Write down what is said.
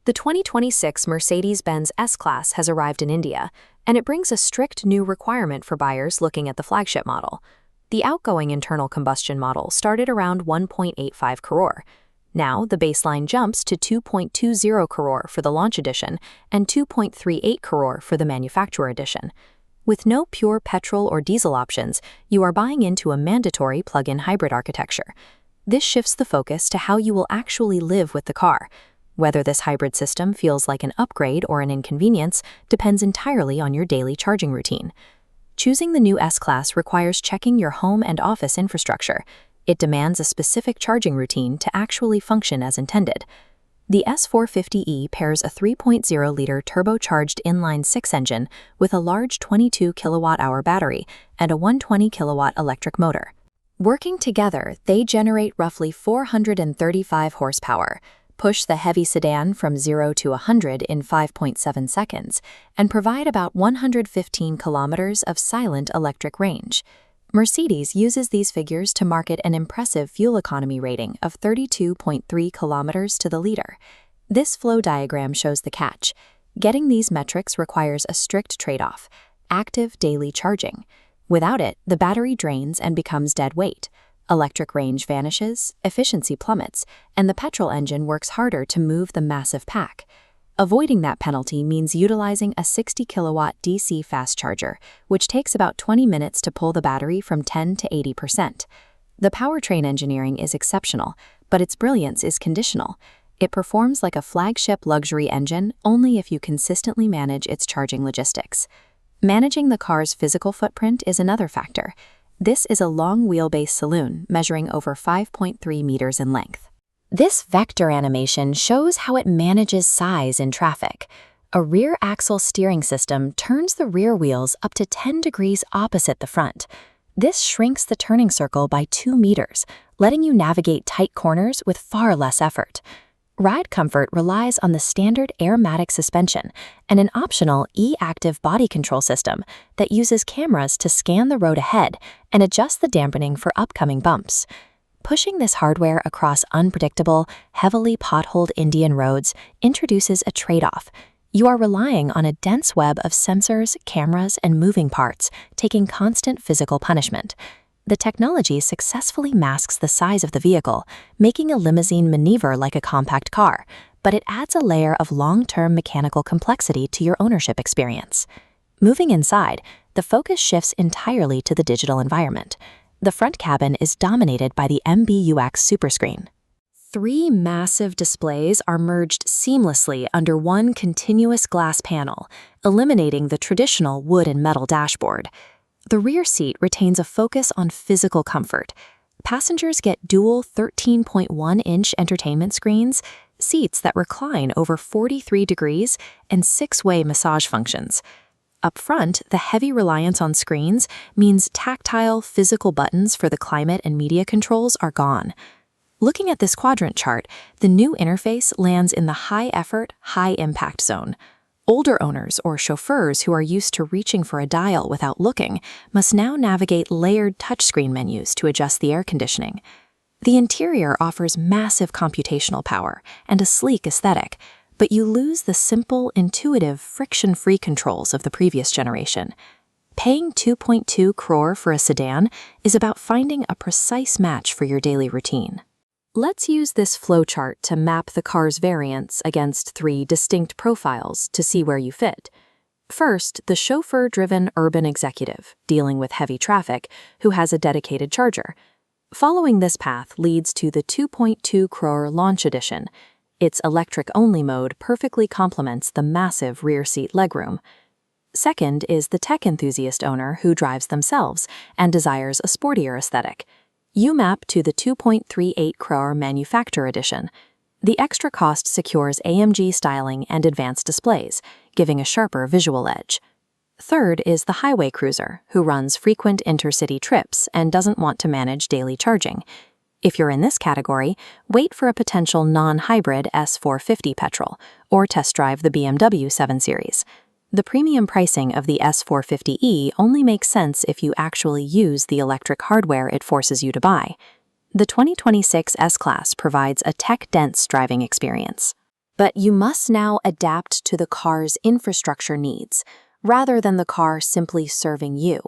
The 2026 Mercedes-Benz S-Class has arrived in India, and it brings a strict new requirement for buyers looking at the flagship model. The outgoing internal combustion model started around 1.85 crore. Now, the baseline jumps to 2.20 crore for the launch edition and 2.38 crore for the manufacturer edition. With no pure petrol or diesel options, you are buying into a mandatory plug-in hybrid architecture. This shifts the focus to how you will actually live with the car. Whether this hybrid system feels like an upgrade or an inconvenience depends entirely on your daily charging routine. Choosing the new S-Class requires checking your home and office infrastructure. It demands a specific charging routine to actually function as intended. The S450e pairs a 3.0-liter turbocharged inline-six engine with a large 22 kilowatt-hour battery and a 120 kilowatt electric motor. Working together, they generate roughly 435 horsepower, push the heavy sedan from 0 to 100 in 5.7 seconds, and provide about 115 kilometers of silent electric range. Mercedes uses these figures to market an impressive fuel economy rating of 32.3 kilometers to the liter. This flow diagram shows the catch. Getting these metrics requires a strict trade-off: active daily charging. Without it, the battery drains and becomes dead weight. Electric range vanishes, efficiency plummets, and the petrol engine works harder to move the massive pack. Avoiding that penalty means utilizing a 60 kilowatt DC fast charger, which takes about 20 minutes to pull the battery from 10 to 80%. The powertrain engineering is exceptional, but its brilliance is conditional. It performs like a flagship luxury engine only if you consistently manage its charging logistics. Managing the car's physical footprint is another factor. This is a long wheelbase saloon measuring over 5.3 meters in length. This vector animation shows how it manages size in traffic. A rear axle steering system turns the rear wheels up to 10 degrees opposite the front. This shrinks the turning circle by 2 meters, letting you navigate tight corners with far less effort. Ride comfort relies on the standard airmatic suspension and an optional e-active body control system that uses cameras to scan the road ahead and adjust the dampening for upcoming bumps. Pushing this hardware across unpredictable, heavily potholed Indian roads introduces a trade-off. You are relying on a dense web of sensors, cameras, and moving parts, taking constant physical punishment. The technology successfully masks the size of the vehicle, making a limousine maneuver like a compact car, but it adds a layer of long-term mechanical complexity to your ownership experience. Moving inside, the focus shifts entirely to the digital environment. The front cabin is dominated by the MBUX superscreen. 3 massive displays are merged seamlessly under one continuous glass panel, eliminating the traditional wood and metal dashboard. The rear seat retains a focus on physical comfort. Passengers get dual 13.1-inch entertainment screens, seats that recline over 43 degrees, and 6-way massage functions. Up front, the heavy reliance on screens means tactile, physical buttons for the climate and media controls are gone. Looking at this quadrant chart, the new interface lands in the high-effort, high-impact zone. Older owners or chauffeurs who are used to reaching for a dial without looking must now navigate layered touchscreen menus to adjust the air conditioning. The interior offers massive computational power and a sleek aesthetic, but you lose the simple, intuitive, friction-free controls of the previous generation. Paying 2.2 crore for a sedan is about finding a precise match for your daily routine. Let's use this flowchart to map the car's variants against 3 distinct profiles to see where you fit. First, the chauffeur-driven urban executive, dealing with heavy traffic, who has a dedicated charger. Following this path leads to the 2.2 crore launch edition. Its electric-only mode perfectly complements the massive rear seat legroom. Second is the tech enthusiast owner who drives themselves and desires a sportier aesthetic. You map to the 2.38 crore manufacturer edition. The extra cost secures AMG styling and advanced displays, giving a sharper visual edge. Third is the highway cruiser, who runs frequent intercity trips and doesn't want to manage daily charging. If you're in this category, wait for a potential non-hybrid S450 petrol, or test drive the BMW 7 Series. The premium pricing of the S450e only makes sense if you actually use the electric hardware it forces you to buy. The 2026 S-Class provides a tech-dense driving experience. But you must now adapt to the car's infrastructure needs, rather than the car simply serving you.